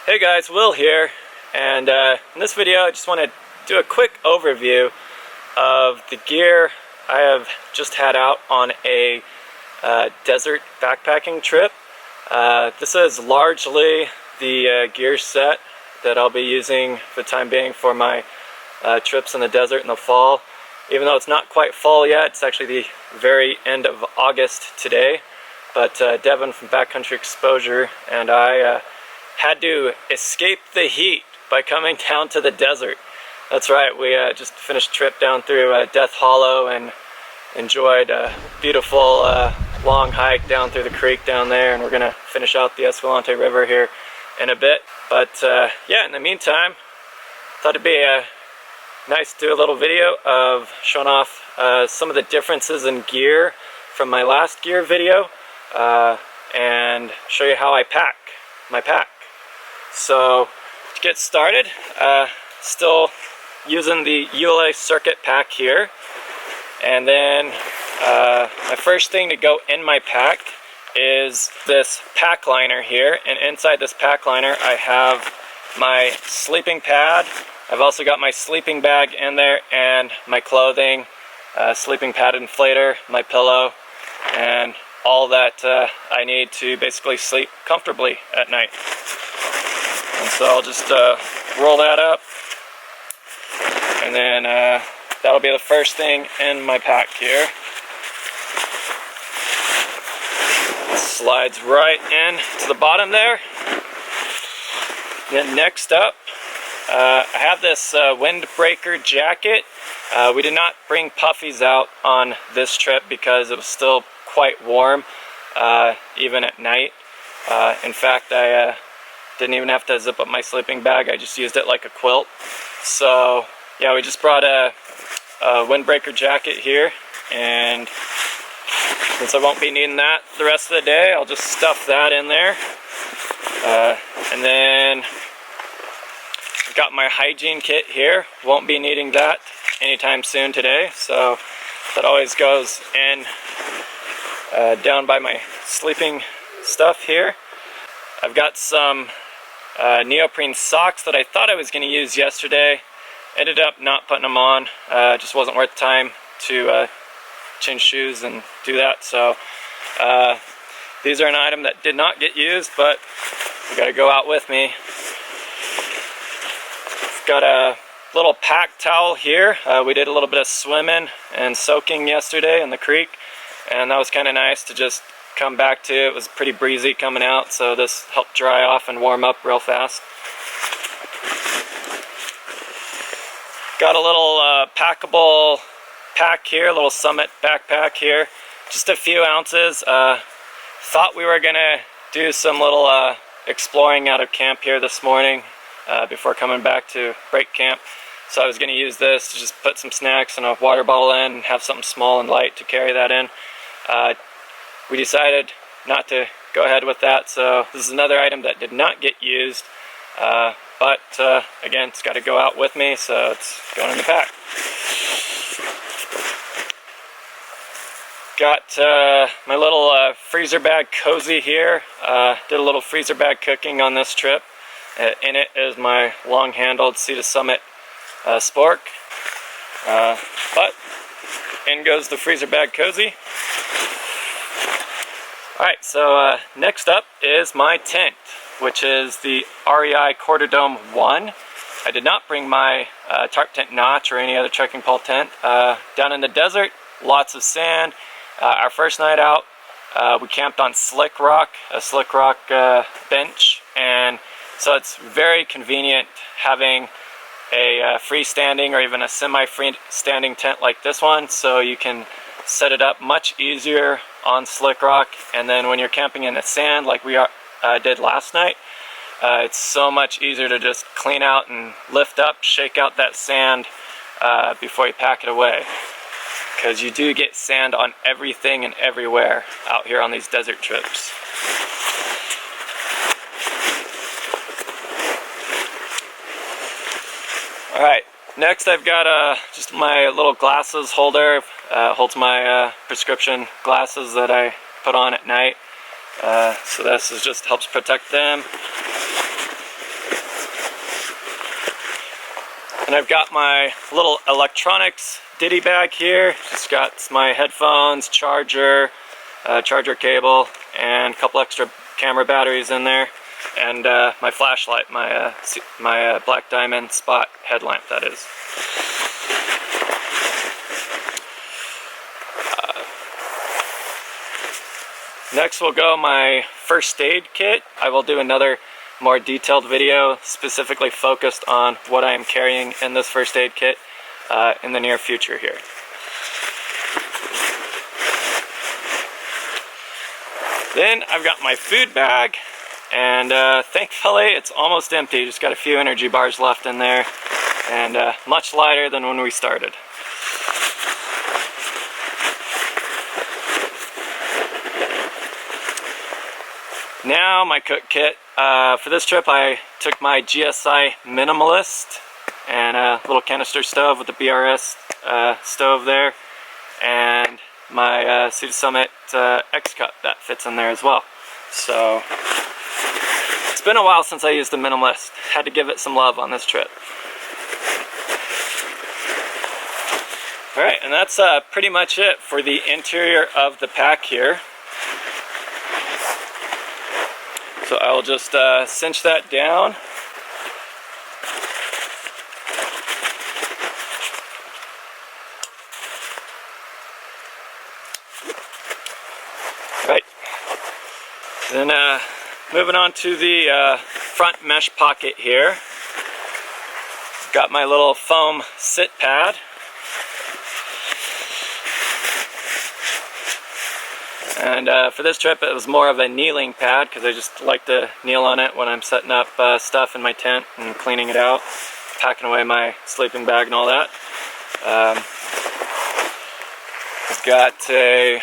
Hey guys, Will here, and in this video I just want to do a quick overview of the gear I have just had out on a desert backpacking trip. This is largely the gear set that I'll be using for the time being for my trips in the desert in the fall. Even though it's not quite fall yet, it's actually the very end of August today, but Devin from Backcountry Exposure and I had to escape the heat by coming down to the desert. That's right, we just finished a trip down through Death Hollow and enjoyed a beautiful long hike down through the creek down there, and we're gonna finish out the Escalante River here in a bit. But yeah, in the meantime, thought it'd be nice to do a little video of showing off some of the differences in gear from my last gear video and show you how I pack my pack. So to get started, still using the ULA Circuit pack here, and then my first thing to go in my pack is this pack liner here, and inside this pack liner I have my sleeping pad. I've also got my sleeping bag in there and my clothing, sleeping pad inflator, my pillow, and all that I need to basically sleep comfortably at night. And so I'll just roll that up, and then that'll be the first thing in my pack here. It slides right in to the bottom there. Then next up, I have this windbreaker jacket. We did not bring puffies out on this trip because it was still quite warm, even at night. In fact, I didn't even have to zip up my sleeping bag. I just used it like a quilt. So yeah, we just brought a windbreaker jacket here, and since I won't be needing that the rest of the day, I'll just stuff that in there. And then I've got my hygiene kit here. Won't be needing that anytime soon today, so that always goes in down by my sleeping stuff here. I've got some neoprene socks that I thought I was going to use yesterday. Ended up not putting them on. Just wasn't worth the time to change shoes and do that. So these are an item that did not get used, but we got to go out with me. Got a little pack towel here. We did a little bit of swimming and soaking yesterday in the creek, and that was kind of nice to just come back to. It was pretty breezy coming out, so this helped dry off and warm up real fast. Got a little packable pack here, a little Summit backpack here, just a few ounces. Thought we were gonna do some little exploring out of camp here this morning before coming back to break camp, so I was gonna use this to just put some snacks and a water bottle in and have something small and light to carry that in. We decided not to go ahead with that, so this is another item that did not get used, but again, it's got to go out with me, so it's going in the pack. Got my little freezer bag cozy here. Did a little freezer bag cooking on this trip. In it is my long-handled Sea to Summit spork, but in goes the freezer bag cozy. Alright, so next up is my tent, which is the REI Quarter Dome 1. I did not bring my tarp tent notch or any other trekking pole tent. Down in the desert, lots of sand. Our first night out, we camped on slick rock, a slick rock bench, and so it's very convenient having a freestanding or even a semi-freestanding tent like this one, so you can set it up much easier on slick rock, and then when you're camping in the sand like we did last night, it's so much easier to just clean out and lift up, shake out that sand before you pack it away, because you do get sand on everything and everywhere out here on these desert trips. Alright, next I've got just my little glasses holder. Holds my prescription glasses that I put on at night. So this is just helps protect them. And I've got my little electronics ditty bag here. Just got my headphones, charger, charger cable, and a couple extra camera batteries in there, and my flashlight, my black diamond spot headlamp, that is. Next will go my first aid kit. I will do another more detailed video specifically focused on what I am carrying in this first aid kit in the near future here. Then I've got my food bag, and thankfully it's almost empty. Just got a few energy bars left in there, and much lighter than when we started. Now my cook kit. For this trip I took my GSI Minimalist and a little canister stove with the BRS stove there, and my Sea to Summit X-Cup that fits in there as well. So it's been a while since I used the Minimalist. Had to give it some love on this trip. Alright, and that's pretty much it for the interior of the pack here. So I'll just cinch that down. Right. Then moving on to the front mesh pocket here. Got my little foam sit pad. And for this trip it was more of a kneeling pad because I just like to kneel on it when I'm setting up stuff in my tent and cleaning it out, packing away my sleeping bag and all that. I've got a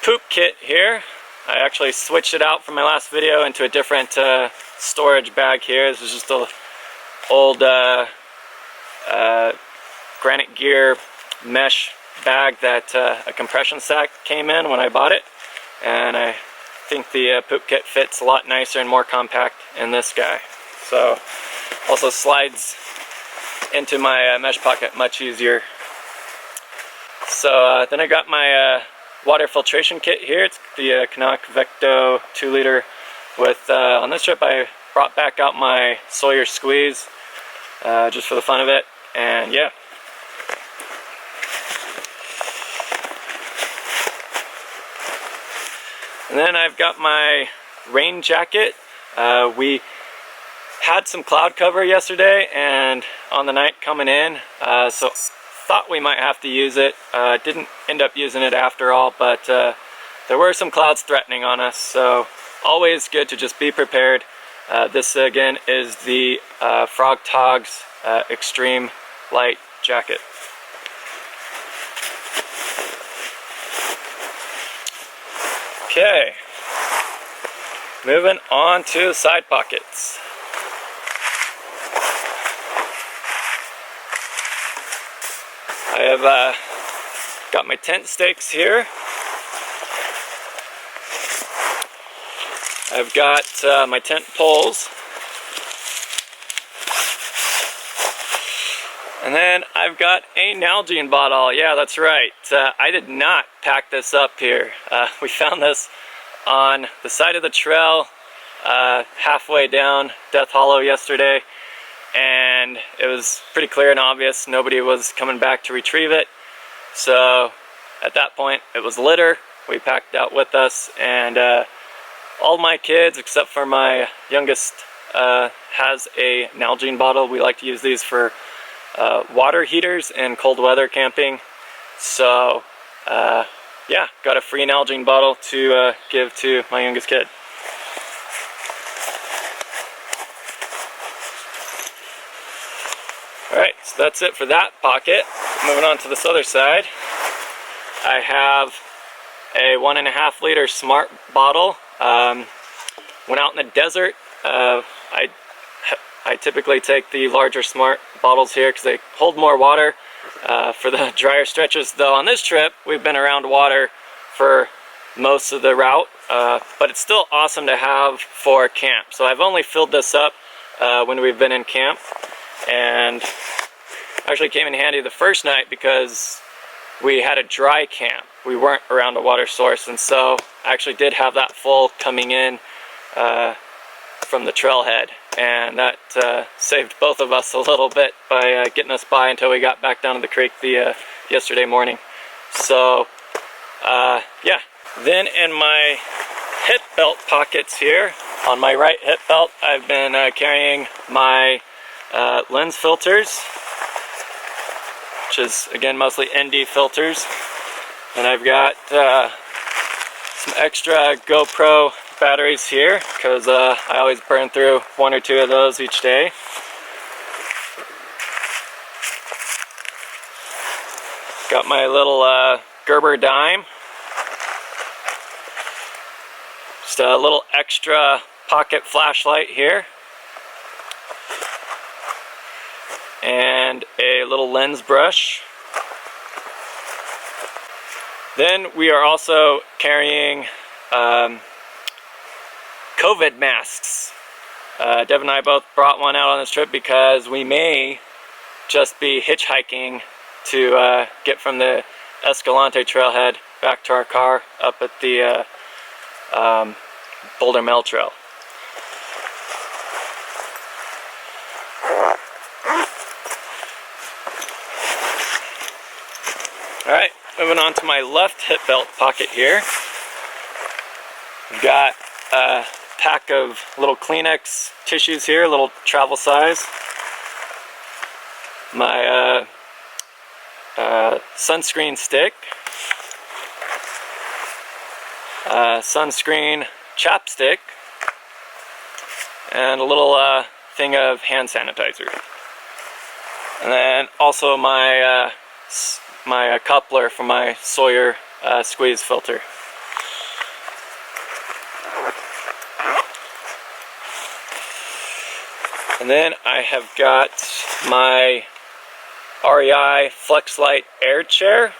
poop kit here. I actually switched it out from my last video into a different storage bag here. This is just an old Granite Gear mesh bag that a compression sack came in when I bought it, and I think the poop kit fits a lot nicer and more compact in this guy. So also slides into my mesh pocket much easier. So then I got my water filtration kit here. It's the Canuck Vecto 2-liter with, on this trip I brought back out my Sawyer squeeze just for the fun of it, and yeah. And then I've got my rain jacket. We had some cloud cover yesterday and on the night coming in, so thought we might have to use it. Didn't end up using it after all, but there were some clouds threatening on us, so always good to just be prepared. This again is the Frog Togs Extreme Light Jacket. Okay, moving on to the side pockets. I have got my tent stakes here. I've got my tent poles. And then I've got a Nalgene bottle. Yeah, that's right. I did not pack this up here. We found this on the side of the trail halfway down Death Hollow yesterday, and it was pretty clear and obvious nobody was coming back to retrieve it. So at that point it was litter. We packed it out with us, and all my kids except for my youngest has a Nalgene bottle. We like to use these for water heaters and cold weather camping. So yeah, got a free Nalgene bottle to give to my youngest kid. Alright, so that's it for that pocket. Moving on to this other side, I have a 1.5 liter Smart bottle. Went out in the desert. I typically take the larger Smart bottles here because they hold more water for the drier stretches. Though on this trip we've been around water for most of the route, but it's still awesome to have for camp. So I've only filled this up when we've been in camp, and actually came in handy the first night because we had a dry camp. We weren't around a water source, and so I actually did have that full coming in from the trailhead, and that saved both of us a little bit by getting us by until we got back down to the creek the yesterday morning. So yeah. Then in my hip belt pockets here, on my right hip belt, I've been carrying my lens filters, which is again mostly ND filters, and I've got some extra GoPro batteries here because I always burn through 1 or 2 of those each day. Got my little Gerber dime, just a little extra pocket flashlight here, and a little lens brush. Then we are also carrying COVID masks. Deb and I both brought one out on this trip because we may just be hitchhiking to get from the Escalante trailhead back to our car up at the Boulder Mill Trail. Alright, moving on to my left hip belt pocket here. We've got a pack of little Kleenex tissues here, little travel size. My sunscreen stick. Sunscreen chapstick. And a little thing of hand sanitizer. And then also my my coupler for my Sawyer squeeze filter. And then I have got my REI FlexLight air chair.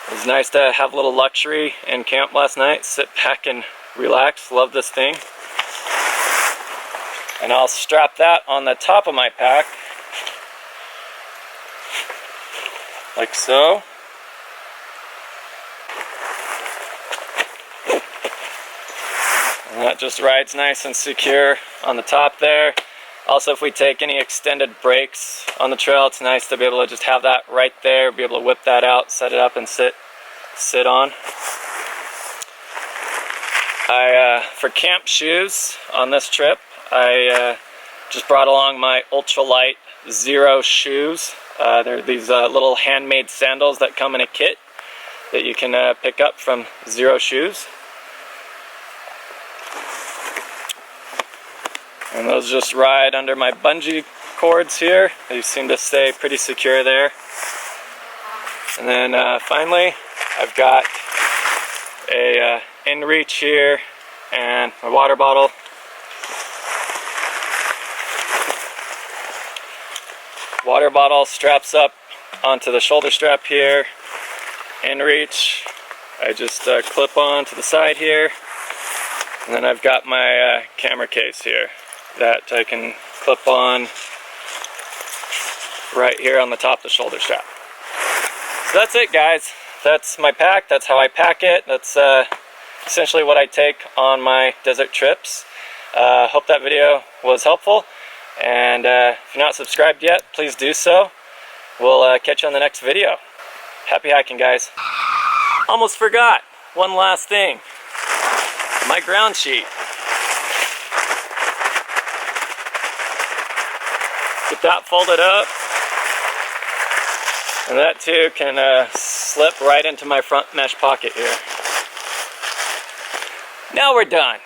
It was nice to have a little luxury in camp last night, sit back and relax. Love this thing. And I'll strap that on the top of my pack, like so. And that just rides nice and secure on the top there. Also, if we take any extended breaks on the trail, it's nice to be able to just have that right there, be able to whip that out, set it up, and sit on. For camp shoes on this trip, I just brought along my ultralight Zero shoes. They're these little handmade sandals that come in a kit that you can pick up from Zero Shoes. And those just ride under my bungee cords here. They seem to stay pretty secure there. And then finally, I've got a inReach here and my water bottle. Water bottle straps up onto the shoulder strap here. inReach, I just clip on to the side here. And then I've got my camera case here that I can clip on right here on the top of the shoulder strap. So that's it, guys. That's my pack. That's how I pack it. That's essentially what I take on my desert trips. Hope that video was helpful. And if you're not subscribed yet, please do so. We'll catch you on the next video. Happy hiking, guys. Almost forgot. One last thing. My ground sheet. Get that folded up. And that too can slip right into my front mesh pocket here. Now we're done.